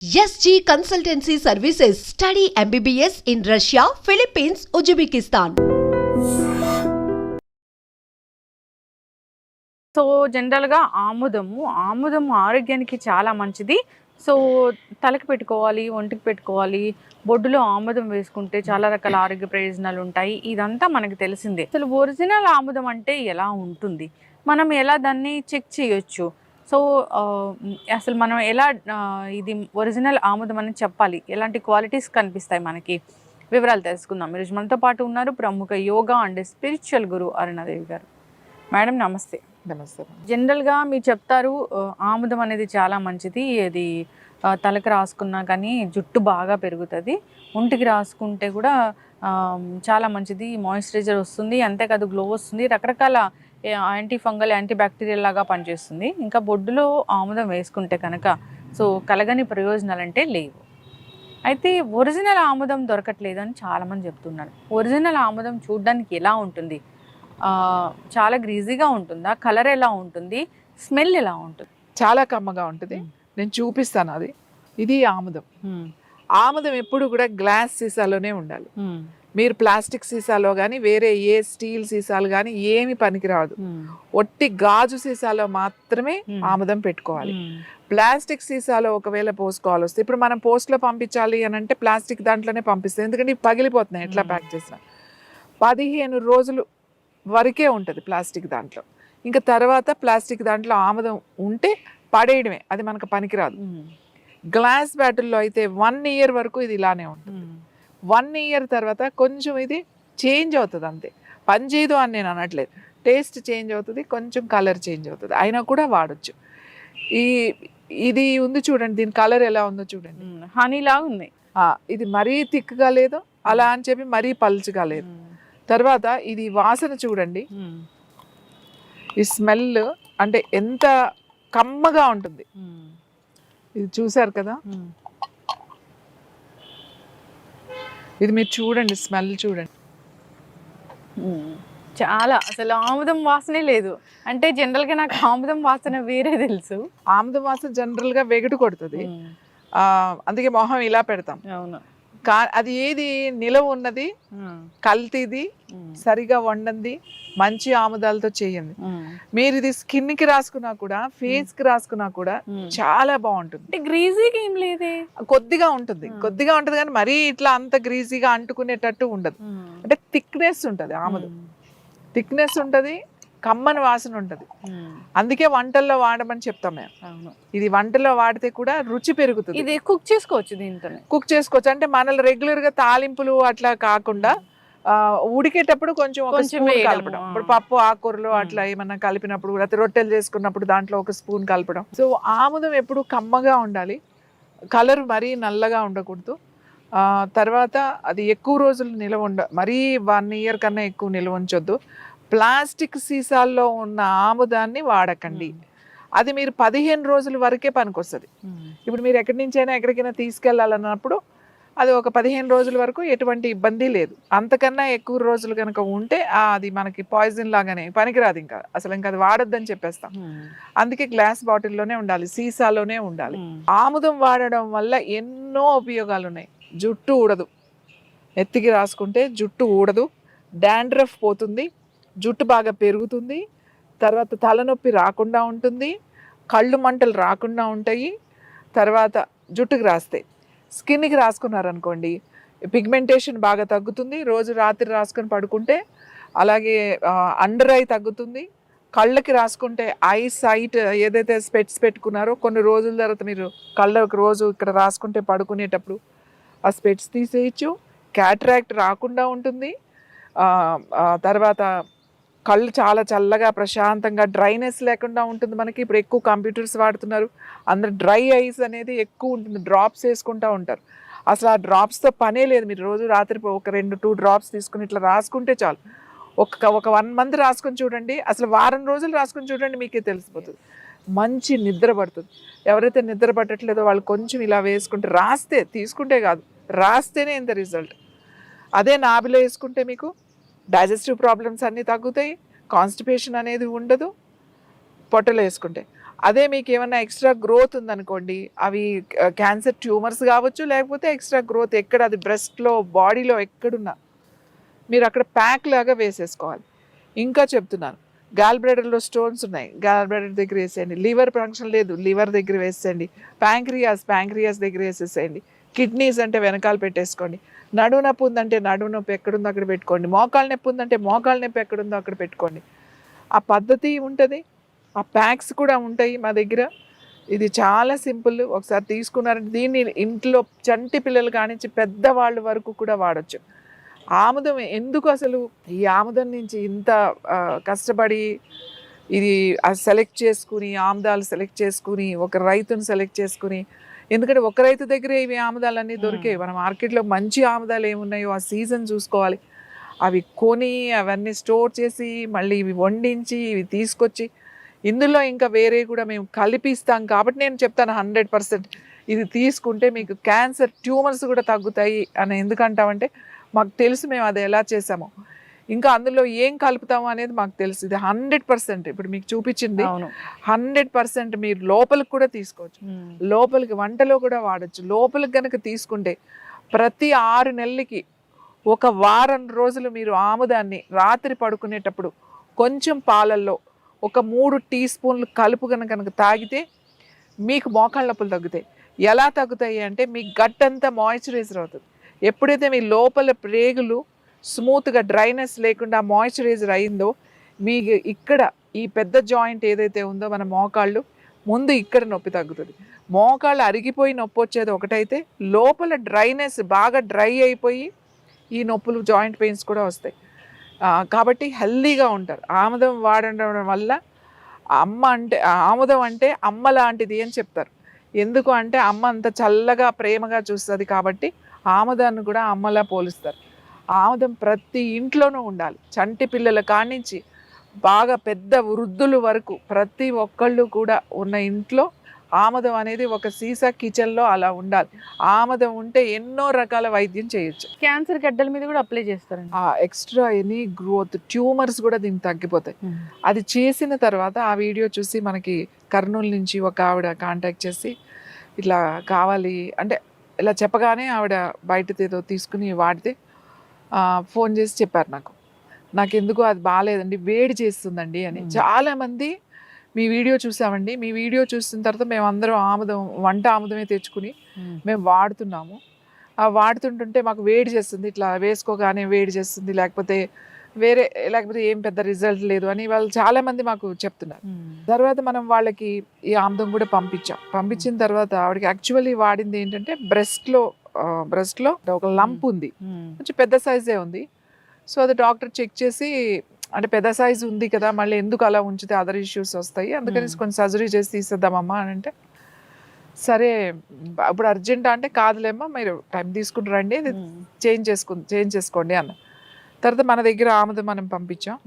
SG Consultancy Services. Study MBBS in Russia, Philippines, Uzbekistan. So జనరల్గా ఆముదము ఆరోగ్యానికి చాలా మంచిది. సో తలకి పెట్టుకోవాలి, ఒంటికి పెట్టుకోవాలి. బొడ్డులో ఆముదం వేసుకుంటే చాలా రకాల ఆరోగ్య ప్రయోజనాలు ఉంటాయి. ఇదంతా మనకు తెలిసిందే. అసలు ఒరిజినల్ ఆముదం అంటే ఎలా ఉంటుంది, మనం ఎలా దాన్ని చెక్ చేయొచ్చు? సో అసలు మనం ఎలా ఇది ఒరిజినల్ ఆముదం అని చెప్పాలి? ఎలాంటి క్వాలిటీస్ కనిపిస్తాయి మనకి? వివరాలు తెలుసుకుందాం. ఈరోజు మనతో పాటు ఉన్నారు ప్రముఖ యోగా అండ్ స్పిరిచువల్ గురు అరుణాదేవి గారు. మేడం నమస్తే. నమస్తే. జనరల్గా మీరు చెప్తారు ఆముదం అనేది చాలా మంచిది, అది తలకు రాసుకున్నా కానీ జుట్టు బాగా పెరుగుతుంది, ఒంటికి రాసుకుంటే కూడా చాలా మంచిది, మాయిశ్చరైజర్ వస్తుంది, అంతేకాదు గ్లో వస్తుంది, రకరకాల యాంటీ ఫంగల్ యాంటీ బ్యాక్టీరియల్ లాగా పనిచేస్తుంది. ఇంకా బొడ్డులో ఆముదం వేసుకుంటే కనుక సో కలగని ప్రయోజనాలు అంటే లేవు. అయితే ఒరిజినల్ ఆముదం దొరకట్లేదు అని చాలామంది చెప్తున్నారు. ఒరిజినల్ ఆముదం చూడడానికి ఎలా ఉంటుంది? చాలా గ్రీజీగా ఉంటుందా? కలర్ ఎలా ఉంటుంది? స్మెల్ ఎలా ఉంటుంది? చాలా కమ్మగా ఉంటుంది. నేను చూపిస్తాను. ఇది ఆముదం. ఆముదం ఎప్పుడు కూడా గ్లాస్ సీసాలోనే ఉండాలి. మీరు ప్లాస్టిక్ సీసాలో కానీ వేరే ఏ స్టీల్ సీసాలు కానీ ఏమి పనికిరాదు. ఒట్టి గాజు సీసాలో మాత్రమే ఆముదం పెట్టుకోవాలి. ప్లాస్టిక్ సీసాలో ఒకవేళ పోసుకోవాలి వస్తే, ఇప్పుడు మనం పోస్ట్లో పంపించాలి అని అంటే ప్లాస్టిక్ దాంట్లోనే పంపిస్తాం, ఎందుకంటే ఇవి పగిలిపోతున్నాయి ఎట్లా ప్యాక్ చేసినా. 15 రోజులు వరకే ఉంటుంది ప్లాస్టిక్ దాంట్లో. ఇంకా తర్వాత ప్లాస్టిక్ దాంట్లో ఆముదం ఉంటే పడేయడమే, అది మనకు పనికిరాదు. గ్లాస్ బాటిల్లో అయితే 1 ఇయర్ వరకు ఇది ఇలానే ఉంటుంది. 1 ఇయర్ తర్వాత కొంచెం ఇది చేంజ్ అవుతుంది, అంతే. పనిచేయదు అని నేను అనట్లేదు, టేస్ట్ చేంజ్ అవుతుంది, కొంచెం కలర్ చేంజ్ అవుతుంది, అయినా కూడా వాడచ్చు. ఇది ఉంది చూడండి, దీని కలర్ ఎలా ఉందో చూడండి, హనీలా ఉంది. ఇది మరీ థిక్గా లేదు, అలా అని చెప్పి మరీ పల్చగా లేదు. తర్వాత ఇది వాసన చూడండి, ఈ స్మెల్ అంటే ఎంత కమ్మగా ఉంటుంది. ఇది చూసారు కదా, ఇది మీరు చూడండి, స్మెల్ చూడండి. చాలా అసలు ఆముదం వాసనే లేదు. అంటే జనరల్గా నాకు ఆముదం వాసన వేరే తెలుసు. ఆముదం వాసన జనరల్గా వెగటు కొడుతుంది, అందుకే మొహం ఇలా పెడతాం. అవును. అది ఏది నిలవ ఉన్నది, కల్తీది, సరిగా వండంది, మంచి ఆముదాలతో చేయండి. మీరు ఇది స్కిన్ కి రాసుకున్నా కూడా, ఫేస్ కి రాసుకున్నా కూడా చాలా బాగుంటుంది. గ్రీజీగా ఏం లేదే, కొద్దిగా ఉంటుంది కానీ మరీ ఇట్లా అంత గ్రీజీగా అంటుకునేటట్టు ఉండదు. అంటే థిక్నెస్ ఉంటుంది, ఆముదం థిక్నెస్ ఉంటుంది, కమ్మని వాసన ఉంటుంది. అందుకే వంటల్లో వాడమని చెప్తాం మేము. ఇది వంటలో వాడితే కూడా రుచి పెరుగుతుంది. ఇది కుక్ చేసుకోవచ్చు, దీంతో కుక్ చేసుకోవచ్చు. అంటే మనల్ని రెగ్యులర్ గా తాలింపులు అట్లా కాకుండా ఉడికేటప్పుడు కొంచెం ఒక స్పూన్ కలపడం. ఇప్పుడు పప్పు ఆకుకూరలు అట్లా ఏమన్నా కలిపినప్పుడు, లేకపోతే రొట్టెలు చేసుకున్నప్పుడు దాంట్లో ఒక స్పూన్ కలపడం. సో ఆముదం ఎప్పుడు కమ్మగా ఉండాలి, కలర్ మరీ నల్లగా ఉండకూడదు. తర్వాత అది ఎక్కువ రోజులు నిల్వ మరీ 1 ఇయర్ కన్నా ఎక్కువ నిల్వ ఉంచొద్దు. ప్లాస్టిక్ సీసాల్లో ఉన్న ఆముదాన్ని వాడకండి. అది మీరు 15 రోజుల వరకే పనికొస్తుంది. ఇప్పుడు మీరు ఎక్కడి నుంచైనా ఎక్కడికైనా తీసుకెళ్ళాలన్నప్పుడు అది ఒక 15 రోజుల వరకు ఎటువంటి ఇబ్బంది లేదు. అంతకన్నా ఎక్కువ రోజులు కనుక ఉంటే అది మనకి పాయిజన్ లాగానే, పనికిరాదు, ఇంకా అసలు ఇంకా అది వాడొద్దని చెప్పేస్తాం. అందుకే గ్లాస్ బాటిల్లోనే ఉండాలి, సీసాలోనే ఉండాలి. ఆముదం వాడడం వల్ల ఎన్నో ఉపయోగాలు ఉన్నాయి. జుట్టు ఊడదు, ఎత్తికి రాసుకుంటే జుట్టు ఊడదు, డాండ్రఫ్ పోతుంది, జుట్టు బాగా పెరుగుతుంది, తర్వాత తలనొప్పి రాకుండా ఉంటుంది, కళ్ళు మంటలు రాకుండా ఉంటాయి. తర్వాత జుట్టుకి రాస్తే, స్కిన్కి రాసుకున్నారనుకోండి పిగ్మెంటేషన్ బాగా తగ్గుతుంది, రోజు రాత్రి రాసుకొని పడుకుంటే. అలాగే అండర్ ఐ తగ్గుతుంది. కళ్ళకి రాసుకుంటే ఐ సైట్ ఏదైతే స్పెట్స్ పెట్టుకున్నారో కొన్ని రోజుల తర్వాత మీరు కళ్ళకి రోజు ఇక్కడ రాసుకుంటే పడుకునేటప్పుడు ఆ స్పెట్స్ తీసేయచ్చు, క్యాటరాక్ట్ రాకుండా ఉంటుంది. తర్వాత కళ్ళు చాలా చల్లగా ప్రశాంతంగా, డ్రైనెస్ లేకుండా ఉంటుంది మనకి. ఇప్పుడు ఎక్కువ కంప్యూటర్స్ వాడుతున్నారు, అందరు డ్రై ఐస్ అనేది ఎక్కువ ఉంటుంది, డ్రాప్స్ వేసుకుంటూ ఉంటారు. అసలు ఆ డ్రాప్స్తో పనే లేదు. మీరు రోజు రాత్రి ఒక 2 డ్రాప్స్ తీసుకుని ఇట్లా రాసుకుంటే చాలు. ఒక 1 మంత్ రాసుకొని చూడండి, అసలు వారం రోజులు రాసుకొని చూడండి, మీకే తెలిసిపోతుంది. మంచి నిద్ర పడుతుంది. ఎవరైతే నిద్ర పట్టట్లేదో వాళ్ళు కొంచెం ఇలా వేసుకుంటే, రాస్తే, తీసుకుంటే కాదు, రాస్తేనే ఇంత రిజల్ట్. అదే నాభిలో వేసుకుంటే మీకు డైజెస్టివ్ ప్రాబ్లమ్స్ అన్నీ తగ్గుతాయి, కాన్స్టిపేషన్ అనేది ఉండదు. పొట్టలో వేసుకుంటే అదే మీకు ఏమన్నా ఎక్స్ట్రా గ్రోత్ ఉందనుకోండి, అవి క్యాన్సర్ ట్యూమర్స్ కావచ్చు, లేకపోతే ఎక్స్ట్రా గ్రోత్ ఎక్కడ అది బ్రెస్ట్లో బాడీలో ఎక్కడున్నా మీరు అక్కడ ప్యాక్ లాగా వేసేసుకోవాలి. ఇంకా చెప్తున్నాను, గాల్ బ్లాడర్లో స్టోన్స్ ఉన్నాయి, గాల్ బ్లాడర్ దగ్గర వేసేయండి. లివర్ ఫంక్షన్ లేదు, లివర్ దగ్గర వేసేయండి. ప్యాంక్రియాస్ దగ్గర వేసేసేయండి. కిడ్నీస్ అంటే వెనకాల పెట్టేసుకోండి. నడుము నొప్పి ఉందంటే నడుము నొప్పి ఎక్కడుందో అక్కడ పెట్టుకోండి. మోకాళ్ళ నొప్పి ఉందంటే మోకాళ్ళ నొప్పి ఎక్కడుందో అక్కడ పెట్టుకోండి. ఆ పద్ధతి ఉంటుంది, ఆ ప్యాక్స్ కూడా ఉంటాయి మా దగ్గర. ఇది చాలా సింపుల్. ఒకసారి తీసుకున్నారంటే దీన్ని ఇంట్లో చంటి పిల్లలు కానించి పెద్దవాళ్ళ వరకు కూడా వాడచ్చు. ఆముదం ఎందుకు అసలు ఈ ఆముదం నుంచి ఇంత కష్టపడి ఇది సెలెక్ట్ చేసుకుని, ఆముదాలు సెలెక్ట్ చేసుకుని, ఒక రైతుని సెలెక్ట్ చేసుకుని, ఎందుకంటే ఒక రైతు దగ్గరే ఇవి ఆముదాలన్నీ దొరికాయి. మన మార్కెట్లో మంచి ఆముదాలు ఏమున్నాయో ఆ సీజన్ చూసుకోవాలి. అవి కొని అవన్నీ స్టోర్ చేసి మళ్ళీ ఇవి వండించి ఇవి తీసుకొచ్చి ఇందులో ఇంకా వేరే కూడా మేము కలిపిస్తాం. కాబట్టి నేను చెప్తాను 100% ఇది తీసుకుంటే మీకు క్యాన్సర్ ట్యూమర్స్ కూడా తగ్గుతాయి అని. ఎందుకంటామంటే మాకు తెలుసు, మేము అది ఎలా చేసామో. ఇంకా అందులో ఏం కలుపుతాము అనేది మాకు తెలుసు. ఇది 100% ఇప్పుడు మీకు చూపించింది 100% మీరు లోపలికి కూడా తీసుకోవచ్చు, లోపలికి వంటలో కూడా వాడచ్చు. లోపలికి కనుక తీసుకుంటే ప్రతి 6 నెలలకి ఒక వారం రోజులు మీరు ఆముదాన్ని రాత్రి పడుకునేటప్పుడు కొంచెం పాలల్లో ఒక 3 టీ స్పూన్లు కలుపు కనుక తాగితే మీకు మోకాళ్ళ నొప్పులు తగ్గుతాయి. ఎలా తగ్గుతాయి అంటే మీ గట్ అంతా మాయిశ్చరైజర్ అవుతుంది. ఎప్పుడైతే మీ లోపల ప్రేగులు స్మూత్గా డ్రైనెస్ లేకుండా మాయిశ్చరైజర్ అయిందో మీకు ఇక్కడ ఈ పెద్ద జాయింట్ ఏదైతే ఉందో మన మోకాళ్ళు ముందు ఇక్కడ నొప్పి తగ్గుతుంది. మోకాళ్ళు అరిగిపోయి నొప్పి వచ్చేది ఒకటైతే, లోపల డ్రైనెస్ బాగా డ్రై అయిపోయి ఈ నొప్పులు జాయింట్ పెయిన్స్ కూడా వస్తాయి. కాబట్టి హెల్దీగా ఉంటారు. ఆముదం వాడడం వల్ల ఆముదం అంటే అమ్మ లాంటిది అని చెప్తారు. ఎందుకు అంటే అమ్మ అంత చల్లగా ప్రేమగా చూస్తుంది కాబట్టి ఆముదాన్ని కూడా అమ్మలా పోలుస్తారు. ఆముదం ప్రతి ఇంట్లోనూ ఉండాలి. చంటి పిల్లల కానించి బాగా పెద్ద వృద్ధుల వరకు ప్రతి ఒక్కళ్ళు కూడా ఉన్న ఇంట్లో ఆముదం అనేది ఒక సీసా కిచెన్లో అలా ఉండాలి. ఆముదం ఉంటే ఎన్నో రకాల వైద్యం చేయొచ్చు. క్యాన్సర్ గడ్డల మీద కూడా అప్లై చేస్తారండి. ఎక్స్ట్రా ఎనీ గ్రోత్ ట్యూమర్స్ కూడా దీనికి తగ్గిపోతాయి. అది చేసిన తర్వాత ఆ వీడియో చూసి మనకి కర్నూలు నుంచి ఒక ఆవిడ కాంటాక్ట్ చేసి ఇట్లా కావాలి అంటే ఇలా చెప్పగానే ఆవిడ బయట ఏదో తీసుకుని వాడితే ఫోన్ చేసి చెప్పారు నాకు ఎందుకు అది బాగాలేదండి, వేడి చేస్తుందండి అని. చాలామంది మీ వీడియో చూసామండి, మీ వీడియో చూసిన తర్వాత మేమందరం వంట ఆముదమే తెచ్చుకుని మేము వాడుతున్నాము. వాడుతుంటుంటే మాకు వేడి చేస్తుంది, ఇట్లా వేసుకోగానే వేడి చేస్తుంది, లేకపోతే ఏం పెద్ద రిజల్ట్ లేదు అని వాళ్ళు చాలామంది మాకు చెప్తున్నారు. తర్వాత మనం వాళ్ళకి ఈ ఆముదం కూడా పంపించిన తర్వాత ఆవిడకి యాక్చువల్లీ వాడింది ఏంటంటే బ్రెస్ట్లో ఒక లంప్ ఉంది, కొంచెం పెద్ద సైజే ఉంది. సో అది డాక్టర్ చెక్ చేసి అంటే పెద్ద సైజు ఉంది కదా, మళ్ళీ ఎందుకు అలా ఉంచితే అదర్ ఇష్యూస్ వస్తాయి, అందుకని కొంచెం సర్జరీ చేసి తీసేద్దామమ్మా అని అంటే, సరే ఇప్పుడు అర్జెంట్ అంటే కాదులేమ్మా మీరు టైం తీసుకుని రండి, చేంజ్ చేసుకోండి అన్న. తర్వాత మన దగ్గర ఆముదం మనం పంపించాం.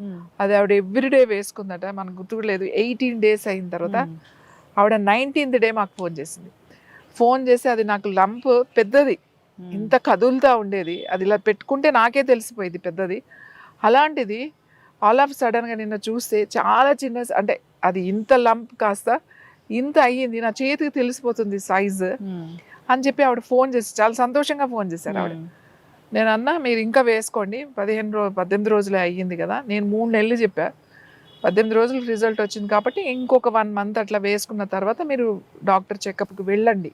అది ఆవిడ ఎవ్రీడే వేసుకుందట, మనకు గుర్తులేదు. 18 days అయిన తర్వాత ఆవిడ 19th day మాకు ఫోన్ చేసి అది నాకు లంప్ పెద్దది, ఇంత కదులుతూ ఉండేది, అది ఇలా పెట్టుకుంటే నాకే తెలిసిపోయింది పెద్దది. అలాంటిది ఆల్ ఆఫ్ సడన్గా నిన్న చూస్తే చాలా చిన్న, అంటే అది ఇంత లంప్ కాస్త ఇంత అయ్యింది, నా చేతికి తెలిసిపోతుంది సైజు అని చెప్పి ఆవిడ ఫోన్ చేసి చాలా సంతోషంగా ఫోన్ చేశారు ఆవిడ. నేను అన్నా మీరు ఇంకా వేసుకోండి, 18 రోజులే అయ్యింది కదా, నేను 3 నెలలు చెప్పా, 18 రోజులు రిజల్ట్ వచ్చింది కాబట్టి ఇంకొక 1 month అట్లా వేసుకున్న తర్వాత మీరు డాక్టర్ చెకప్కి వెళ్ళండి.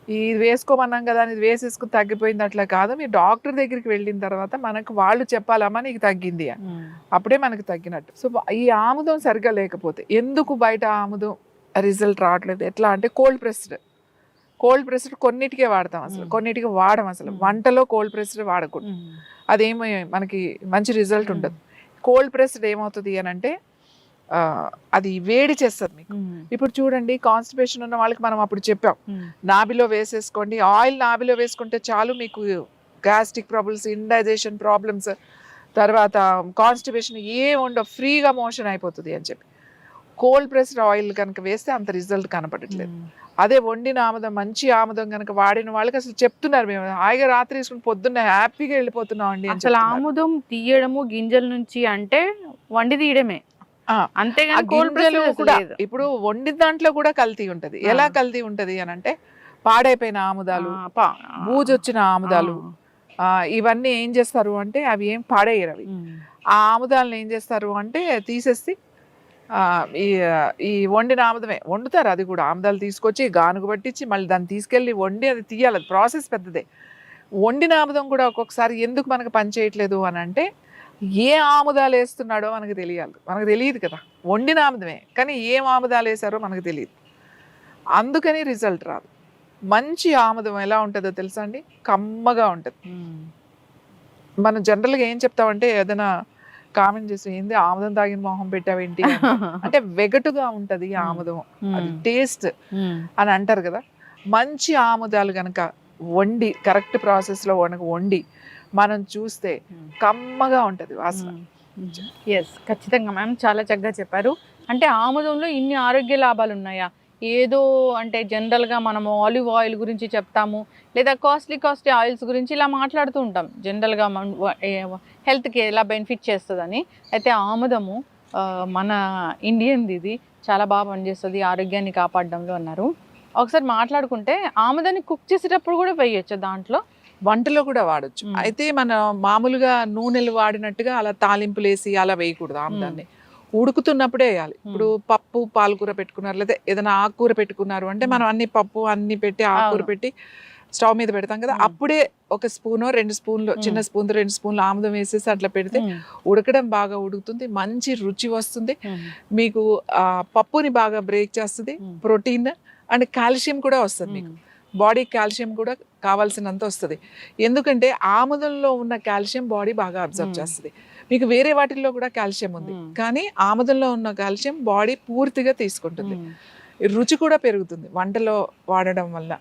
ఇది వేసుకోమన్నాం కదా అని ఇది వేసేసుకుని తగ్గిపోయింది అట్లా కాదు, మీరు డాక్టర్ దగ్గరికి వెళ్ళిన తర్వాత మనకు వాళ్ళు చెప్పాలమ్మా నీకు తగ్గింది అని, అప్పుడే మనకు తగ్గినట్టు. సో ఈ ఆముదం సరిగ్గా లేకపోతే ఎందుకు బయట ఆముదం రిజల్ట్ రావట్లేదు, ఎట్లా అంటే కోల్డ్ ప్రెస్డ్ కొన్నిటికే వాడతాం, అసలు కొన్నిటికి వాడడం, అసలు వంటలో కోల్డ్ ప్రెస్డ్ వాడకూడదు, అదేమో మనకి మంచి రిజల్ట్ ఉండదు. కోల్డ్ ప్రెస్డ్ ఏమవుతుంది అని అంటే అది వేడి చేస్తుంది మీకు. ఇప్పుడు చూడండి కాన్స్టిపేషన్ ఉన్న వాళ్ళకి మనం అప్పుడు చెప్పాం నాభిలో వేసేసుకోండి, ఆయిల్ నాభిలో వేసుకుంటే చాలు మీకు గ్యాస్ట్రిక్ ప్రాబ్లమ్స్, ఇండైజెషన్ ప్రాబ్లమ్స్, తర్వాత కాన్స్టిపేషన్ ఏం ఉండవు, ఫ్రీగా మోషన్ అయిపోతుంది అని చెప్పి. కోల్డ్ ప్రెస్డ్ ఆయిల్ కనుక వేస్తే అంత రిజల్ట్ కనపడట్లేదు. అదే వండిన ఆముదం, మంచి ఆముదం కనుక వాడిన వాళ్ళకి అసలు చెప్తున్నారు, మేము హాయిగా రాత్రి వేసుకుని పొద్దున్న హ్యాపీగా వెళ్ళిపోతున్నాం అండి. అసలు ఆముదం తీయడము గింజల నుంచి అంటే వండి తీయడమే, ఆ అంతేగాని కోల్డ్ గింజలు ప్రెస్ కూడా లేదు. ఇప్పుడు వండిన దాంట్లో కూడా కల్తీ ఉంటది. ఎలా కల్తీ ఉంటది అని అంటే పాడైపోయిన ఆముదాలు, బూజొచ్చిన ఆముదాలు, ఇవన్నీ ఏం చేస్తారు అంటే అవి ఏం పాడేయరు. అవి ఆ ఆముదాలను ఏం చేస్తారు అంటే తీసేసి ఈ ఈ వండిన ఆముదమే వండుతారు. అది కూడా ఆముదాలు తీసుకొచ్చి గానుగు పట్టించి మళ్ళీ దాన్ని తీసుకెళ్ళి వండి అది తీయాలి. అది ప్రాసెస్ పెద్దదే. వండిన ఆముదం కూడా ఒక్కొక్కసారి ఎందుకు మనకు పని చేయట్లేదు అని అంటే ఏ ఆముదాలు వేస్తున్నాడో మనకు తెలియాలి. మనకు తెలియదు కదా, వండిన ఆముదమే కానీ ఏం ఆముదాలు వేసారో మనకు తెలియదు. అందుకని రిజల్ట్ రాదు. మంచి ఆముదం ఎలా ఉంటుందో తెలుసా అండి? కమ్మగా ఉంటుంది. మనం జనరల్గా ఏం చెప్తామంటే ఏదైనా కామెంట్ చేసి ఏంది ఆముదం తాగిన మొహం పెట్టావేంటి అంటే వెగటుగా ఉంటది ఆముదం, అది టేస్ట్ అని అంటారు కదా. మంచి ఆముదాలు కనుక వండి కరెక్ట్ ప్రాసెస్లో వండి మనం చూస్తే కమ్మగా ఉంటుంది వాసన. ఎస్, ఖచ్చితంగా మ్యామ్, చాలా చక్కగా చెప్పారు. అంటే ఆముదంలో ఇన్ని ఆరోగ్య లాభాలు ఉన్నాయా? ఏదో అంటే జనరల్గా మనము ఆలివ్ ఆయిల్ గురించి చెప్తాము, లేదా కాస్ట్లీ ఆయిల్స్ గురించి ఇలా మాట్లాడుతూ ఉంటాం జనరల్గా హెల్త్కి ఎలా బెనిఫిట్ చేస్తుందని. అయితే ఆముదము మన ఇండియన్ది, ఇది చాలా బాగా పనిచేస్తుంది ఆరోగ్యాన్ని కాపాడడంలో అన్నారు. ఒకసారి మాట్లాడుకుంటే ఆముదాన్ని కుక్ చేసేటప్పుడు కూడా వేయచ్చు, దాంట్లో వంటలో కూడా వాడచ్చు. అయితే మన మామూలుగా నూనెలు వాడినట్టుగా అలా తాలింపులు వేసి అలా వేయకూడదు. ఆముదాన్ని ఉడుకుతున్నప్పుడే వేయాలి. ఇప్పుడు పప్పు పాలకూర పెట్టుకున్నారు, లేదా ఏదైనా ఆకుకూర పెట్టుకున్నారు అంటే మనం అన్ని పప్పు అన్ని పెట్టి ఆకుకూర పెట్టి స్టవ్ మీద పెడతాం కదా, అప్పుడే ఒక స్పూనో 2 స్పూన్లు, చిన్న స్పూన్ 2 స్పూన్లు ఆముదం వేసేసి అట్లా పెడితే ఉడకడం బాగా ఉడుకుతుంది, మంచి రుచి వస్తుంది. మీకు పప్పుని బాగా బ్రేక్ చేస్తుంది, ప్రోటీన్ అండ్ కాల్షియం కూడా వస్తుంది. మీకు బాడీ కాల్షియం కూడా కావాల్సినంత వస్తుంది. ఎందుకంటే ఆముదంలో ఉన్న కాల్షియం బాడీ బాగా అబ్జర్వ్ చేస్తుంది. మీకు వేరే వాటిల్లో కూడా కాల్షియం ఉంది, కానీ ఆముదంలో ఉన్న కాల్షియం బాడీ పూర్తిగా తీసుకుంటుంది. రుచి కూడా పెరుగుతుంది వంటలో వాడడం వల్ల.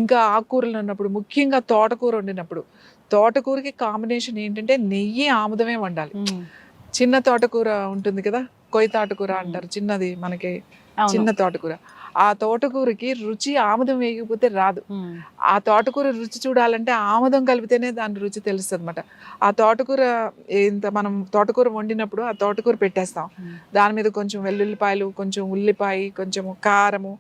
ఇంకా ఆకుకూరలు ఉన్నప్పుడు, ముఖ్యంగా తోటకూర వండినప్పుడు, తోటకూరకి కాంబినేషన్ ఏంటంటే నెయ్యి ఆముదమే వండాలి. చిన్న తోటకూర ఉంటుంది కదా, కొయ్య తోటకూర అంటారు, చిన్నది మనకి చిన్న తోటకూర. ఆ తోటకూరకి రుచి ఆముదం వేయకపోతే రాదు. ఆ తోటకూర రుచి చూడాలంటే ఆముదం కలిపితేనే దాని రుచి తెలుస్తుంది అనమాట. ఆ తోటకూర మనం తోటకూర వండినప్పుడు ఆ తోటకూర పెట్టేస్తాం, దాని మీద కొంచెం వెల్లుల్లిపాయలు, కొంచెం ఉల్లిపాయ, కొంచెం కారము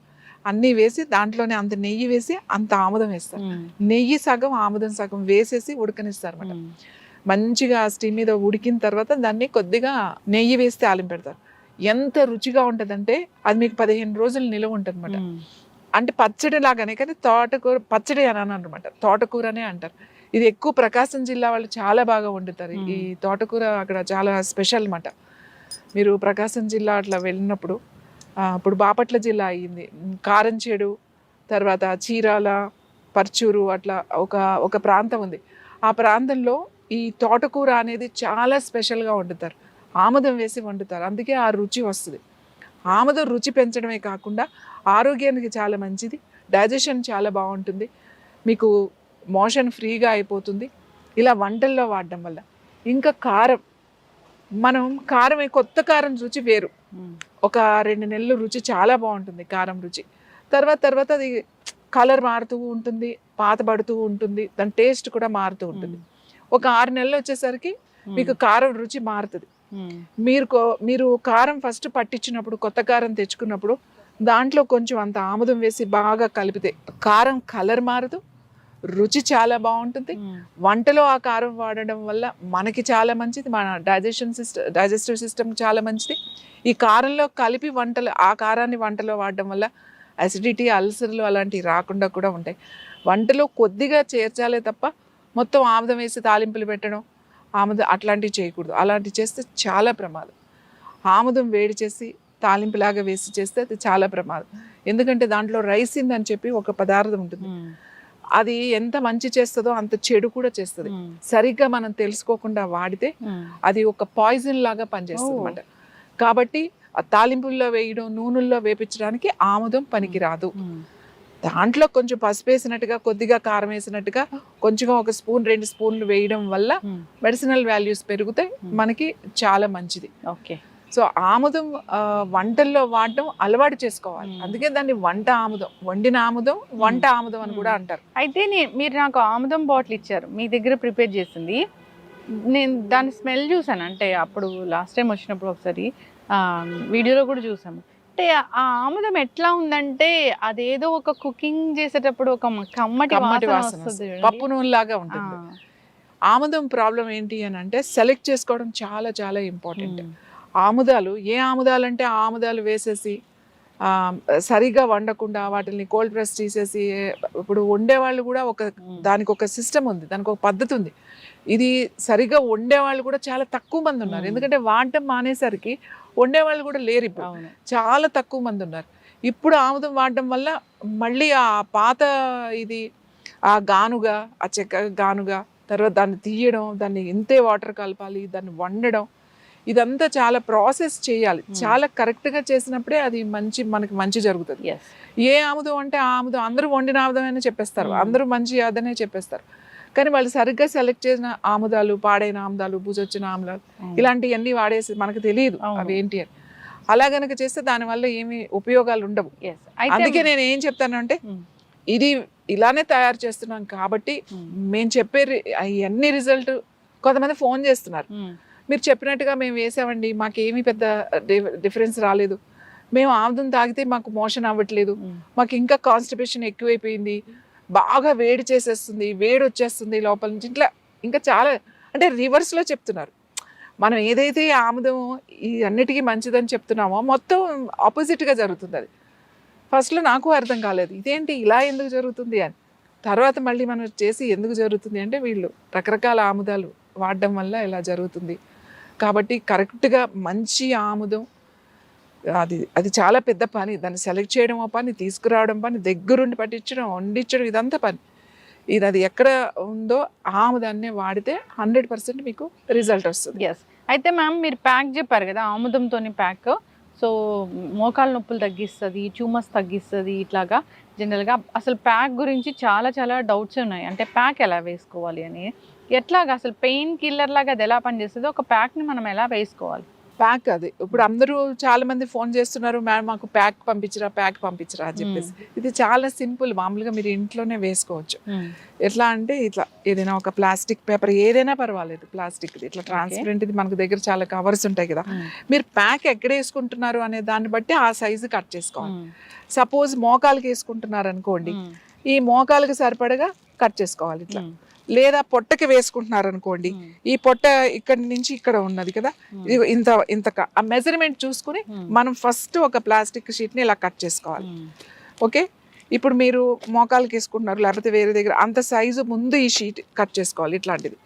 అన్నీ వేసి దాంట్లోనే అంత నెయ్యి వేసి అంత ఆముదం వేస్తారు. నెయ్యి సగం ఆముదం సగం వేసేసి ఉడకనిస్తారు అనమాట. మంచిగా స్టీమ్ మీద ఉడికిన తర్వాత దాన్ని కొద్దిగా నెయ్యి వేసి తాలింపు పెడతారు. ఎంత రుచిగా ఉంటుందంటే అది మీకు 15 రోజులు నిలవ ఉంటుంది అనమాట. అంటే పచ్చడి లాగానే, కానీ తోటకూర పచ్చడి అని అనమాట, తోటకూరనే అంటారు. ఇది ఎక్కువ ప్రకాశం జిల్లా వాళ్ళు చాలా బాగా వండుతారు ఈ తోటకూర. అక్కడ చాలా స్పెషల్ అనమాట. మీరు ప్రకాశం జిల్లా అట్లా వెళ్ళినప్పుడు, ఇప్పుడు బాపట్ల జిల్లా అయ్యింది, కారంచేడు, తర్వాత చీరాల, పర్చూరు, అట్లా ఒక ప్రాంతం ఉంది. ఆ ప్రాంతంలో ఈ తోటకూర అనేది చాలా స్పెషల్గా వండుతారు, ఆముదం వేసి వండుతారు. అందుకే ఆ రుచి వస్తుంది. ఆముదం రుచి పెంచడమే కాకుండా ఆరోగ్యానికి చాలా మంచిది, డైజెషన్ చాలా బాగుంటుంది, మీకు మోషన్ ఫ్రీగా అయిపోతుంది ఇలా వంటల్లో వాడడం వల్ల. ఇంకా కారం, మనం కారం కొత్త కారం రుచి వేరు. ఒక 2 నెలలు రుచి చాలా బాగుంటుంది కారం రుచి. తర్వాత అది కలర్ మారుతూ ఉంటుంది, పాతబడుతూ ఉంటుంది, దాని టేస్ట్ కూడా మారుతూ ఉంటుంది. ఒక 6 నెలలు వచ్చేసరికి మీకు కారం రుచి మారుతుంది. మీరు కారం ఫస్ట్ పట్టించినప్పుడు, కొత్త కారం తెచ్చుకున్నప్పుడు దాంట్లో కొంచెం అంత ఆముదం వేసి బాగా కలిపితే కారం కలర్ మారదు, రుచి చాలా వంటలో ఆ కారం వాడడం వల్ల మనకి చాలా మంచిది, మన డైజెస్టివ్ సిస్టమ్ చాలా మంచిది. ఈ కారంలో కలిపి ఆ కారాన్ని వంటలో వాడడం వల్ల అసిడిటీ, అల్సర్లు అలాంటివి రాకుండా కూడా ఉంటాయి. వంటలో కొద్దిగా చేర్చాలే తప్ప మొత్తం ఆముదం వేసి తాలింపులు పెట్టడం, ఆముదం అట్లాంటివి చేయకూడదు. అలాంటివి చేస్తే చాలా ప్రమాదం. ఆముదం వేడి చేసి తాలింపులాగా వేసి చేస్తే అది చాలా ప్రమాదం. ఎందుకంటే దాంట్లో రైసిన్ అని చెప్పి ఒక పదార్థం ఉంటుంది, అది ఎంత మంచి చేస్తుందో అంత చెడు కూడా చేస్తుంది. సరిగ్గా మనం తెలుసుకోకుండా వాడితే అది ఒక పాయిజన్ లాగా పనిచేస్తుంది అన్నమాట. కాబట్టి ఆ తాలింపుల్లో వేయడం, నూనెల్లో వేపించడానికి ఆముదం పనికిరాదు. దాంట్లో కొంచెం పసుపు వేసినట్టుగా, కొద్దిగా కారం వేసినట్టుగా, కొంచెం 1 స్పూన్ 2 స్పూన్లు వేయడం వల్ల మెడిసినల్ వాల్యూస్ పెరుగుతాయి, మనకి చాలా మంచిది. ఓకే. సో ఆముదం వంటల్లో వాడడం అలవాటు చేసుకోవాలి. అందుకే దాన్ని వంట ఆముదం, వండిన ఆముదం, వంట ఆముదం అని కూడా అంటారు. అయితే మీరు నాకు ఆముదం బాటిల్ ఇచ్చారు, మీ దగ్గర ప్రిపేర్ చేసింది. నేను దాని స్మెల్ చూసాను, అంటే అప్పుడు లాస్ట్ టైం వచ్చినప్పుడు ఒకసారి వీడియోలో కూడా చూసాము. అంటే ఆ ఆముదం ఎట్లా ఉందంటే అదేదో ఒక కుకింగ్ చేసేటప్పుడు ఒక కమ్మటి కమ్మటి వాసన వాసన వస్తుంది వస్తుంది. పప్పు నూనె లాగా ఉంటుంది. ఆముదం ప్రాబ్లం ఏంటి అని అంటే సెలెక్ట్ చేసుకోవడం చాలా చాలా ఇంపార్టెంట్. ఆముదాలు ఏ ఆముదాలు అంటే ఆ ఆముదాలు వేసేసి సరిగా వండకుండా వాటిని కోల్డ్ ప్రెస్ తీసేసి, ఇప్పుడు వండేవాళ్ళు కూడా దానికి ఒక సిస్టమ్ ఉంది, దానికి ఒక పద్ధతి ఉంది. ఇది సరిగా వండేవాళ్ళు కూడా చాలా తక్కువ మంది ఉన్నారు. ఎందుకంటే వాడటం మానేసరికి వండేవాళ్ళు కూడా లేరు. ఇప్పుడు చాలా తక్కువ మంది ఉన్నారు. ఇప్పుడు ఆముదం వాడడం వల్ల మళ్ళీ ఆ పాత ఇది ఆ గానుగా, ఆ చెక్క గానుగా, తర్వాత దాన్ని తీయడం, దాన్ని ఇంతే వాటర్ కలపాలి, దాన్ని వండడం, ఇదంతా చాలా ప్రాసెస్ చేయాలి. చాలా కరెక్ట్గా చేసినప్పుడే అది మనకి మంచి జరుగుతుంది. ఏ ఆముదం అంటే ఆ ఆముదం అందరూ వండిన ఆముదం అని చెప్పేస్తారు, అందరూ మంచి అదనే చెప్పేస్తారు. కానీ వాళ్ళు సరిగ్గా సెలెక్ట్ చేసిన ఆముదాలు, పాడైన ఆముదాలు, బూజొచ్చిన ఆముదాలు, ఇలాంటివన్నీ వాడేసి మనకు తెలియదు అవి ఏంటి అని. అలా గనక చేస్తే దానివల్ల ఏమి ఉపయోగాలు ఉండవు. అందుకే నేను ఏం చెప్తానంటే, ఇది ఇలానే తయారు చేస్తున్నాం కాబట్టి మేము చెప్పే అన్ని రిజల్ట్, కొంతమంది ఫోన్ చేస్తున్నారు, మీరు చెప్పినట్టుగా మేము వేసామండి, మాకేమీ పెద్ద డిఫరెన్స్ రాలేదు, మేము ఆముదం తాగితే మాకు మోషన్ అవ్వట్లేదు, మాకు ఇంకా కాన్స్టిపేషన్ ఎక్కువైపోయింది, బాగా వేడి చేసేస్తుంది, వేడి వచ్చేస్తుంది లోపల నుంచి, ఇట్లా ఇంకా చాలా అంటే రివర్స్లో చెప్తున్నారు. మనం ఏదైతే ఆముదం ఈ అన్నిటికీ మంచిదని చెప్తున్నామో మొత్తం ఆపోజిట్గా జరుగుతుంది. అది ఫస్ట్లో నాకు అర్థం కాలేదు, ఇదేంటి ఇలా ఎందుకు జరుగుతుంది అని. తర్వాత మళ్ళీ మనం చేసి ఎందుకు జరుగుతుంది అంటే వీళ్ళు రకరకాల ఆముదాలు వాడడం వల్ల ఇలా జరుగుతుంది. కాబట్టి కరెక్ట్గా మంచి ఆముదం అది చాలా పెద్ద పని. దాన్ని సెలెక్ట్ చేయడం పని, తీసుకురావడం పని, దగ్గరుండి పట్టించడం, వండించడం, ఇదంతా పని. అది ఎక్కడ ఉందో ఆముదాన్నే వాడితే 100% మీకు రిజల్ట్ వస్తుంది. అయితే మ్యామ్ మీరు ప్యాక్ చెప్పారు కదా, ఆముదంతోని ప్యాక్. సో మోకాల నొప్పులు తగ్గిస్తుంది, ట్యూమర్స్ తగ్గిస్తుంది, ఇట్లాగా జనరల్గా అసలు ప్యాక్ గురించి చాలా చాలా డౌట్స్ ఉన్నాయి. అంటే ప్యాక్ ఎలా వేసుకోవాలి అని, ఎట్లాగా అసలు పెయిన్ కిల్లర్ లాగా అది ఎలా పనిచేస్తుంది, ఒక ప్యాక్ని మనం ఎలా వేసుకోవాలి? ప్యాక్ అది ఇప్పుడు అందరూ చాలా మంది ఫోన్ చేస్తున్నారు, మేడం మాకు ప్యాక్ పంపించరా అని చెప్పేసి. ఇది చాలా సింపుల్, మామూలుగా మీరు ఇంట్లోనే వేసుకోవచ్చు. ఎట్లా అంటే ఇట్లా ఏదైనా ఒక ప్లాస్టిక్ పేపర్ ఏదైనా పర్వాలేదు, ప్లాస్టిక్ ఇట్లా ట్రాన్స్పరెంట్, ఇది మనకు దగ్గర చాలా కవర్స్ ఉంటాయి కదా, మీరు ప్యాక్ ఎక్కడ వేసుకుంటున్నారు అనే దాన్ని బట్టి ఆ సైజు కట్ చేసుకోవాలి. సపోజ్ మోకాలకి వేసుకుంటున్నారు అనుకోండి, ఈ మోకాలకి సరిపడగా కట్ చేసుకోవాలి ఇట్లా. లేదా పొట్టకి వేసుకుంటున్నారు అనుకోండి, ఈ పొట్ట ఇక్కడ నుంచి ఇక్కడ ఉన్నది కదా, ఇంత ఆ మెజర్మెంట్ చూసుకుని మనం ఫస్ట్ ఒక ప్లాస్టిక్ షీట్ని ఇలా కట్ చేసుకోవాలి. ఓకే, ఇప్పుడు మీరు మోకాలకి వేసుకుంటున్నారు లేకపోతే వేరే దగ్గర, అంత సైజు ముందు ఈ షీట్ కట్ చేసుకోవాలి. ఇట్లాంటిది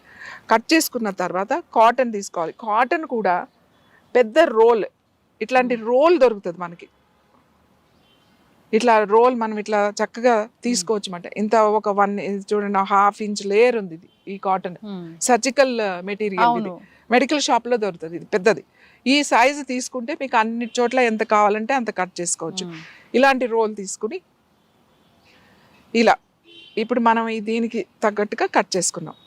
కట్ చేసుకున్న తర్వాత కాటన్ తీసుకోవాలి. కాటన్ కూడా పెద్ద రోల్, ఇట్లాంటి రోల్ దొరుకుతుంది మనకి. ఇట్లా రోల్ మనం ఇట్లా చక్కగా తీసుకోవచ్చు అన్నమాట. ఇంత ఒక 1 చూడండి, 1/2 ఇంచ్ లేయర్ ఉంది ఇది. ఈ cotton surgical material, medical shop లో దొరుకుతుంది, ఇది పెద్దది. ఈ సైజు తీసుకుంటే మీకు అన్ని చోట్ల ఎంత కావాలంటే అంత కట్ చేసుకోవచ్చు. ఇలాంటి రోల్ తీసుకుని ఇలా ఇప్పుడు మనం దీనికి తగ్గట్టుగా కట్ చేసుకున్నాం.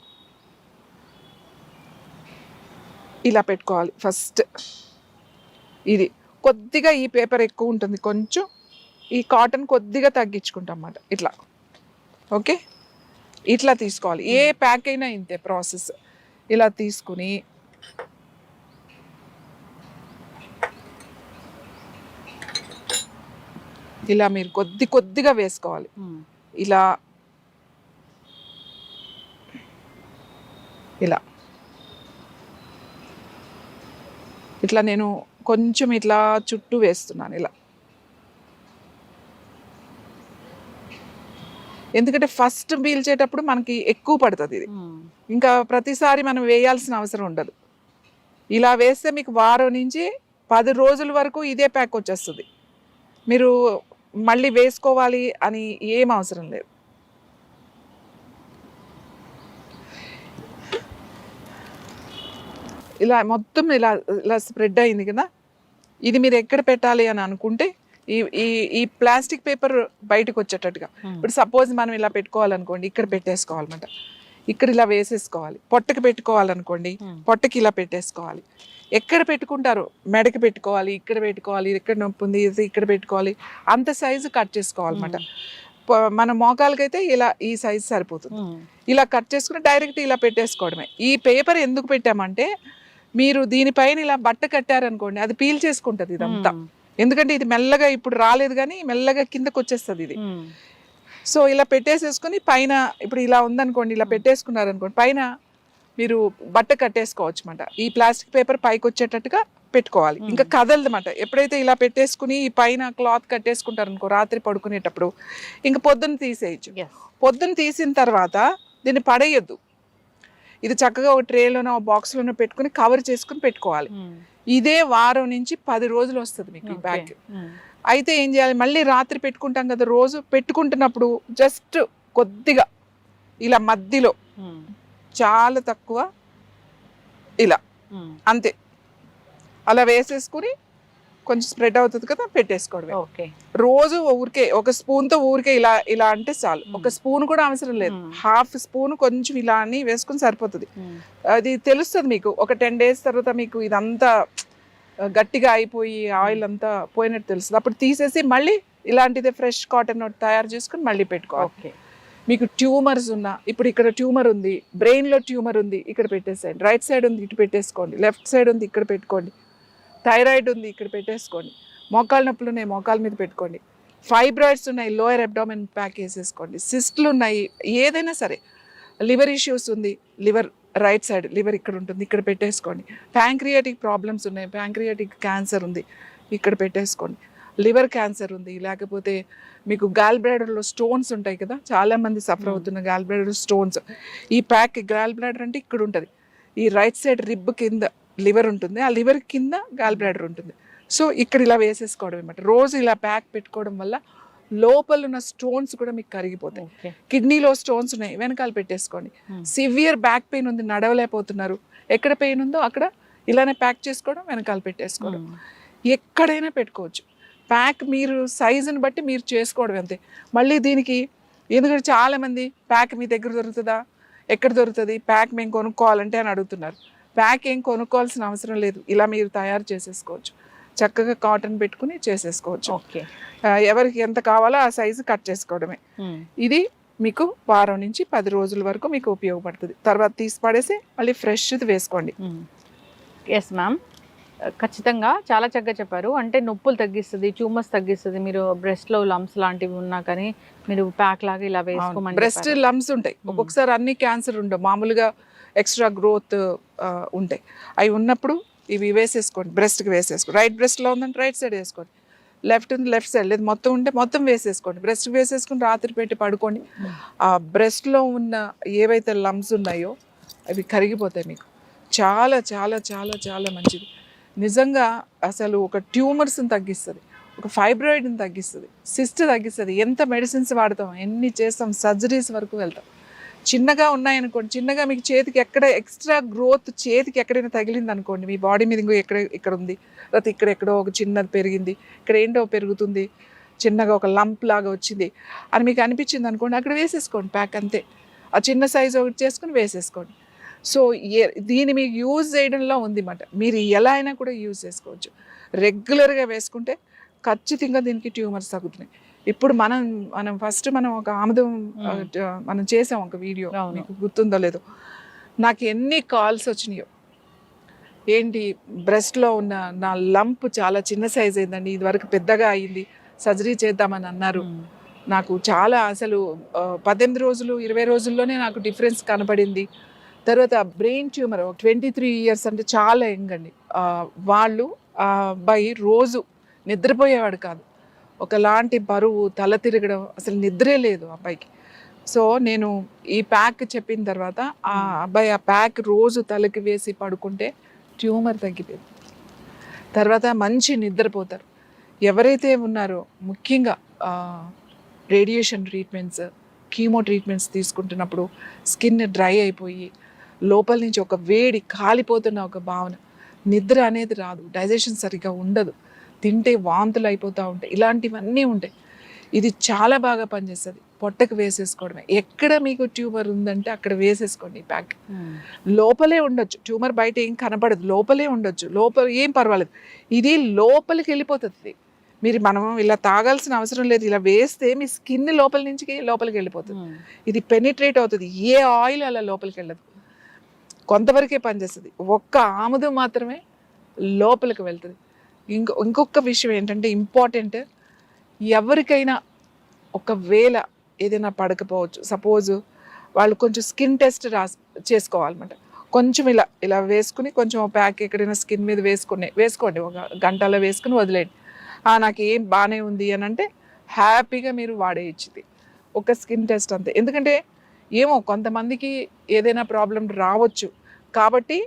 ఇలా పెట్టుకోవాలి ఫస్ట్. ఇది కొద్దిగా ఈ పేపర్ ఎక్కువ ఉంటుంది, కొంచెం ఈ కాటన్ కొద్దిగా తగ్గించుకుంటాం అన్నమాట ఇట్లా. ఓకే, ఇట్లా తీసుకోవాలి. ఏ ప్యాక్ అయినా ఇంతే ప్రాసెస్. ఇలా తీసుకుని ఇలా మీరు కొద్దిగా వేసుకోవాలి. ఇలా ఇలా ఇట్లా నేను కొంచెం ఇట్లా చుట్టూ వేస్తున్నాను ఇలా. ఎందుకంటే ఫస్ట్ పీల్చేటప్పుడు మనకి ఎక్కువ పడుతుంది ఇది, ఇంకా ప్రతిసారి మనం వేయాల్సిన అవసరం ఉండదు. ఇలా వేస్తే మీకు వారం నుంచి 10 రోజుల వరకు ఇదే ప్యాక్ వచ్చేస్తుంది. మీరు మళ్ళీ వేసుకోవాలి అని ఏం అవసరం లేదు. ఇలా మొత్తం ఇలా స్ప్రెడ్ అయింది కదా. ఇది మీరు ఎక్కడ పెట్టాలి అని అనుకుంటే ఈ ప్లాస్టిక్ పేపర్ బయటకు వచ్చేటట్టుగా, ఇప్పుడు సపోజ్ మనం ఇలా పెట్టుకోవాలనుకోండి, ఇక్కడ పెట్టేసుకోవాలన్నమాట. ఇక్కడ ఇలా వేసేసుకోవాలి. పొట్టకి పెట్టుకోవాలనుకోండి, పొట్టకి ఇలా పెట్టేసుకోవాలి. ఎక్కడ పెట్టుకుంటారు, మెడకి పెట్టుకోవాలి, ఇక్కడ పెట్టుకోవాలి, ఇక్కడ నొప్పి ఉంది ఇక్కడ పెట్టుకోవాలి, అంత సైజు కట్ చేసుకోవాలన్నమాట. మన మోకాలకైతే ఇలా ఈ సైజు సరిపోతుంది. ఇలా కట్ చేసుకుని డైరెక్ట్ ఇలా పెట్టేసుకోవడమే. ఈ పేపర్ ఎందుకు పెట్టామంటే మీరు దీనిపైన ఇలా బట్ట కట్టారనుకోండి, అది పీల్ చేసుకుంటది ఇదంతా. ఎందుకంటే ఇది మెల్లగా ఇప్పుడు రాలేదు కానీ మెల్లగా కిందకు వచ్చేస్తుంది ఇది. సో ఇలా పెట్టేసేసుకుని పైన ఇప్పుడు ఇలా ఉందనుకోండి, ఇలా పెట్టేసుకున్నారనుకోండి, పైన మీరు బట్ట కట్టేసుకోవచ్చు అన్నమాట. ఈ ప్లాస్టిక్ పేపర్ పైకి వచ్చేటట్టుగా పెట్టుకోవాలి, ఇంకా కదలదన్నమాట. ఎప్పుడైతే ఇలా పెట్టేసుకుని ఈ పైన క్లాత్ కట్టేసుకుంటారనుకో రాత్రి పడుకునేటప్పుడు, ఇంకా పొద్దున్న తీసేయచ్చు. పొద్దున్న తీసిన తర్వాత దీన్ని పడేయద్దు, ఇది చక్కగా ఒక ట్రేలోనో బాక్స్లోనో పెట్టుకుని కవర్ చేసుకుని పెట్టుకోవాలి. ఇదే వారం నుంచి 10 రోజులు వస్తుంది మీకు ఈ బ్యాగ్. అయితే ఏం చేయాలి, మళ్ళీ రాత్రి పెట్టుకుంటాం కదా, రోజు పెట్టుకుంటున్నప్పుడు జస్ట్ కొద్దిగా ఇలా మధ్యలో చాలా తక్కువ ఇలా అంతే అలా వేసేసుకుని కొంచెం స్ప్రెడ్ అవుతుంది కదా, పెట్టేసుకోవడమే. రోజు ఊరికే ఒక స్పూన్తో ఊరికే ఇలా ఇలా అంటే చాలు. ఒక స్పూన్ కూడా అవసరం లేదు, హాఫ్ స్పూన్ కొంచెం ఇలా అని వేసుకుని సరిపోతుంది. అది తెలుస్తుంది మీకు ఒక 10 days తర్వాత మీకు ఇదంతా గట్టిగా అయిపోయి ఆయిల్ అంతా పోయినట్టు తెలుస్తుంది. అప్పుడు తీసేసి మళ్ళీ ఇలాంటిదే ఫ్రెష్ కాటన్ తయారు చేసుకుని మళ్ళీ పెట్టుకోవాలి. మీకు ట్యూమర్స్ ఉన్నా, ఇప్పుడు ఇక్కడ ట్యూమర్ ఉంది, బ్రెయిన్లో ట్యూమర్ ఉంది, ఇక్కడ పెట్టేసేయండి. రైట్ సైడ్ ఉంది, ఇటు పెట్టేసుకోండి. లెఫ్ట్ సైడ్ ఉంది, ఇక్కడ పెట్టుకోండి. థైరాయిడ్ ఉంది, ఇక్కడ పెట్టేసుకోండి. మోకాలు నొప్పులు ఉన్నాయి, మోకాల మీద పెట్టుకోండి. ఫైబ్రాయిడ్స్ ఉన్నాయి, లోయర్ అబ్డామిన్ ప్యాక్ వేసేసుకోండి. సిస్ట్లు ఉన్నాయి, ఏదైనా సరే. లివర్ ఇష్యూస్ ఉంది, లివర్ రైట్ సైడ్ లివర్ ఇక్కడ ఉంటుంది, ఇక్కడ పెట్టేసుకోండి. ప్యాంక్రియాటిక్ ప్రాబ్లమ్స్ ఉన్నాయి, ప్యాంక్రియాటిక్ క్యాన్సర్ ఉంది, ఇక్కడ పెట్టేసుకోండి. లివర్ క్యాన్సర్ ఉంది, లేకపోతే మీకు గాల్ బ్లాడర్లో స్టోన్స్ ఉంటాయి కదా, చాలామంది సఫర్ అవుతున్న గాల్ బ్లాడర్ స్టోన్స్. ఈ ప్యాక్ గాల్ బ్లాడర్ అంటే ఇక్కడ ఉంటుంది, ఈ రైట్ సైడ్ రిబ్ కింద లివర్ ఉంటుంది, ఆ లివర్ కింద గాల్ బ్లాడర్ ఉంటుంది. సో ఇక్కడ ఇలా వేసేసుకోవడం అనమాట. రోజు ఇలా ప్యాక్ పెట్టుకోవడం వల్ల లోపల ఉన్న స్టోన్స్ కూడా మీకు కరిగిపోతాయి. కిడ్నీలో స్టోన్స్ ఉన్నాయి, వెనకాల పెట్టేసుకోండి. సివియర్ బ్యాక్ పెయిన్ ఉంది, నడవలేకపోతున్నారు, ఎక్కడ పెయిన్ ఉందో అక్కడ ఇలానే ప్యాక్ చేసుకోవడం, వెనకాల పెట్టేసుకోవడం. ఎక్కడైనా పెట్టుకోవచ్చు. ప్యాక్ మీరు సైజుని బట్టి మీరు చేసుకోవడం అంతే. మళ్ళీ దీనికి ఎందుకంటే చాలామంది ప్యాక్ మీ దగ్గర దొరుకుతుందా, ఎక్కడ దొరుకుతుంది, ప్యాక్ మేము కొనుక్కోవాలంటే అని అడుగుతున్నారు. ప్యాక్ ఏం కొనుక్కోవాల్సిన అవసరం లేదు, ఇలా మీరు తయారు చేసేసుకోవచ్చు. చక్కగా కాటన్ పెట్టుకుని చేసేసుకోవచ్చు. ఎవరికి ఎంత కావాలో ఆ సైజు కట్ చేసుకోవడమే. ఇది మీకు వారం నుంచి 10 రోజుల వరకు మీకు ఉపయోగపడుతుంది. తర్వాత తీసి పడేసి మళ్ళీ ఫ్రెష్ది వేసుకోండి. ఎస్ మ్యామ్, ఖచ్చితంగా చాలా చక్కగా చెప్పారు. అంటే నొప్పులు తగ్గిస్తుంది, ట్యూమర్స్ తగ్గిస్తుంది. మీరు బ్రెస్ట్లో లమ్స్ లాంటివి ఉన్నా కానీ మీరు ప్యాక్ లాగా ఇలా వేసుకోమని. బ్రెస్ట్ లమ్స్ ఉంటాయి, ఒక్కొక్కసారి అన్ని క్యాన్సర్ ఉండవు, మామూలుగా ఎక్స్ట్రా గ్రోత్ ఉంటాయి. అవి ఉన్నప్పుడు ఇవి వేసేసుకోండి, బ్రెస్ట్కి వేసేసుకోండి. రైట్ బ్రెస్ట్లో ఉందంటే రైట్ సైడ్ వేసుకోండి, లెఫ్ట్ ఉంది లెఫ్ట్ సైడ్, లేదు మొత్తం ఉంటే మొత్తం వేసేసుకోండి. బ్రెస్ట్కి వేసేసుకుని రాత్రి పెట్టి పడుకోండి. ఆ బ్రెస్ట్లో ఉన్న ఏవైతే లమ్స్ ఉన్నాయో అవి కరిగిపోతాయి. మీకు చాలా చాలా చాలా చాలా మంచిది నిజంగా. అసలు ఒక ట్యూమర్స్ని తగ్గిస్తుంది, ఒక ఫైబ్రాయిడ్ని తగ్గిస్తుంది, సిస్ట్ తగ్గిస్తుంది. ఎంత మెడిసిన్స్ వాడతాం, ఎన్ని చేస్తాం, సర్జరీస్ వరకు వెళ్తాం. చిన్నగా ఉన్నాయనుకోండి, చిన్నగా మీకు చేతికి ఎక్కడ ఎక్స్ట్రా గ్రోత్ చేతికి ఎక్కడైనా తగిలింది అనుకోండి, మీ బాడీ మీద ఇంకో ఇక్కడ ఉంది, లేకపోతే ఇక్కడెక్కడో ఒక చిన్నది పెరిగింది, ఇక్కడ ఏంటో పెరుగుతుంది, చిన్నగా ఒక లంప్ లాగా వచ్చింది అని మీకు అనిపించింది అనుకోండి, అక్కడ వేసేసుకోండి ప్యాక్ అంతే. ఆ చిన్న సైజు ఒకటి చేసుకుని వేసేసుకోండి. సో దీన్ని మీకు యూజ్ చేయడంలో ఉంది అన్నమాట. మీరు ఎలా అయినా కూడా యూజ్ చేసుకోవచ్చు. రెగ్యులర్గా వేసుకుంటే ఖచ్చితంగా దీనికి ట్యూమర్స్ తగ్గుతున్నాయి. ఇప్పుడు మనం ఫస్ట్ ఒక ఆముదం మనం చేసాం ఒక వీడియో, మీకు గుర్తుందో లేదో. నాకు ఎన్ని కాల్స్ వచ్చినాయో, ఏంటి బ్రెస్ట్లో ఉన్న నా లంప్ చాలా చిన్న సైజ్ అయిందండి, ఇదివరకు పెద్దగా అయింది, సర్జరీ చేద్దామని అన్నారు. నాకు చాలా అసలు 18 రోజులు 20 రోజుల్లోనే నాకు డిఫరెన్స్ కనపడింది. తర్వాత బ్రెయిన్ ట్యూమర్ 23 years అంటే చాలా యంగ్ అండి. వాళ్ళు ఆ అబ్బాయి రోజు నిద్రపోయేవాడు కాదు, ఒకలాంటి బరువు, తల తిరగడం, అసలు నిద్రే లేదు ఆ అబ్బాయికి. సో నేను ఈ ప్యాక్ చెప్పిన తర్వాత ఆ అబ్బాయి ఆ ప్యాక్ రోజు తలకి వేసి పడుకుంటే ట్యూమర్ తగ్గిపోయింది. తర్వాత మంచి నిద్రపోతారు. ఎవరైతే ఉన్నారో ముఖ్యంగా రేడియేషన్ ట్రీట్మెంట్స్, కీమో ట్రీట్మెంట్స్ తీసుకుంటున్నప్పుడు స్కిన్ డ్రై అయిపోయి లోపల నుంచి ఒక వేడి కాలిపోతున్న ఒక భావన, నిద్ర అనేది రాదు, డైజెషన్ సరిగ్గా ఉండదు, తింటే వాంతులు అయిపోతూ ఉంటాయి, ఇలాంటివన్నీ ఉంటాయి. ఇది చాలా బాగా పనిచేస్తుంది. పొట్టకు వేసేసుకోవడమే. ఎక్కడ మీకు ట్యూమర్ ఉందంటే అక్కడ వేసేసుకోండి ఈ ప్యాక్. లోపలే ఉండొచ్చు ట్యూమర్, బయట ఏం కనపడదు, లోపలే ఉండొచ్చు, లోపల ఏం పర్వాలేదు. ఇది లోపలికి వెళ్ళిపోతుంది. మనం ఇలా తాగాల్సిన అవసరం లేదు, ఇలా వేస్తే మీ స్కిన్ లోపల నుంచి లోపలికి వెళ్ళిపోతుంది. ఇది పెనిట్రేట్ అవుతుంది, ఏ ఆయిల్ అలా లోపలికి వెళ్ళదు. కొంతవరకే పనిచేస్తుంది. ఒక్క ఆముదం మాత్రమే లోపలికి వెళ్తుంది. ఇంకొక విషయం ఏంటంటే ఇంపార్టెంట్, ఎవరికైనా ఒకవేళ ఏదైనా పడకపోవచ్చు, సపోజ్ వాళ్ళు కొంచెం స్కిన్ టెస్ట్ చేసుకోవాలన్నమాట. కొంచెం ఇలా ఇలా వేసుకుని కొంచెం ప్యాక్ ఎక్కడైనా స్కిన్ మీద వేసుకోండి, ఒక గంటలో వేసుకుని వదిలేయండి. నాకు ఏం బాగానే ఉంది అని అంటే హ్యాపీగా మీరు వాడేయచ్చుది. ఒక స్కిన్ టెస్ట్ అంతే. ఎందుకంటే ఏమో కొంతమందికి ఏదైనా ప్రాబ్లం రావచ్చు కాబట్టి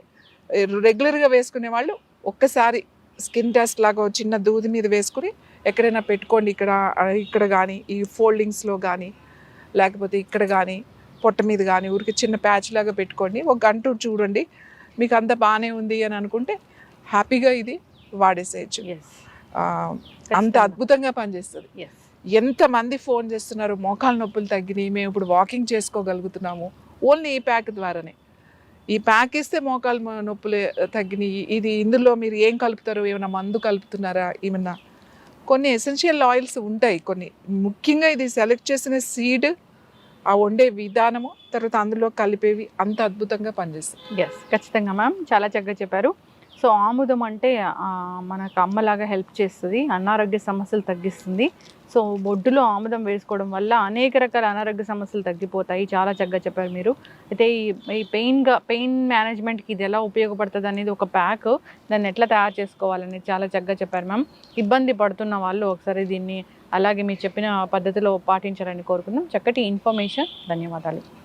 రెగ్యులర్గా వేసుకునే వాళ్ళు ఒక్కసారి స్కిన్ టెస్ట్ లాగా చిన్న దూది మీద వేసుకుని ఎక్కడైనా పెట్టుకోండి. ఇక్కడ కానీ ఈ ఫోల్డింగ్స్లో కానీ లేకపోతే ఇక్కడ కానీ పొట్ట మీద కానీ ఊరికి చిన్న ప్యాచ్ లాగా పెట్టుకోండి. ఒక గంట చూడండి, మీకు అంత బాగానే ఉంది అని అనుకుంటే హ్యాపీగా ఇది వాడేసేయచ్చు. అంత అద్భుతంగా పనిచేస్తుంది. ఎంతమంది ఫోన్ చేస్తున్నారు, మోకాలు నొప్పులు తగ్గినాయి, మేము ఇప్పుడు వాకింగ్ చేసుకోగలుగుతున్నాము ఓన్లీ ఈ ప్యాక్ ద్వారానే. ఈ ప్యాక్ ఇస్తే మోకాలు నొప్పులు తగ్గినాయి. ఇందులో మీరు ఏం కలుపుతారు, ఏమైనా మందు కలుపుతున్నారా, ఏమన్నా కొన్ని ఎసెన్షియల్ ఆయిల్స్ ఉంటాయి కొన్ని. ముఖ్యంగా ఇది సెలెక్ట్ చేసిన సీడ్, ఆ వండే విధానము, తర్వాత అందులో కలిపేవి అంత అద్భుతంగా పనిచేస్తుంది. ఎస్, ఖచ్చితంగా మ్యామ్, చాలా చక్కగా చెప్పారు. సో ఆముదం అంటే మనకు అమ్మలాగా హెల్ప్ చేస్తుంది, అనారోగ్య సమస్యలు తగ్గిస్తుంది. సో బొడ్డులో ఆముదం వేసుకోవడం వల్ల అనేక రకాల అనారోగ్య సమస్యలు తగ్గిపోతాయి. చాలా చక్కగా చెప్పారు మీరు. అయితే ఈ పెయిన్ మేనేజ్మెంట్కి ఇది ఎలా ఉపయోగపడుతుంది అనేది ఒక ప్యాక్, దాన్ని ఎట్లా తయారు చేసుకోవాలనేది చాలా చక్కగా చెప్పారు మ్యామ్. ఇబ్బంది పడుతున్న వాళ్ళు ఒకసారి దీన్ని అలాగే మీరు చెప్పిన పద్ధతిలో పాటించాలని కోరుకుందాం. చక్కటి ఇన్ఫర్మేషన్, ధన్యవాదాలు.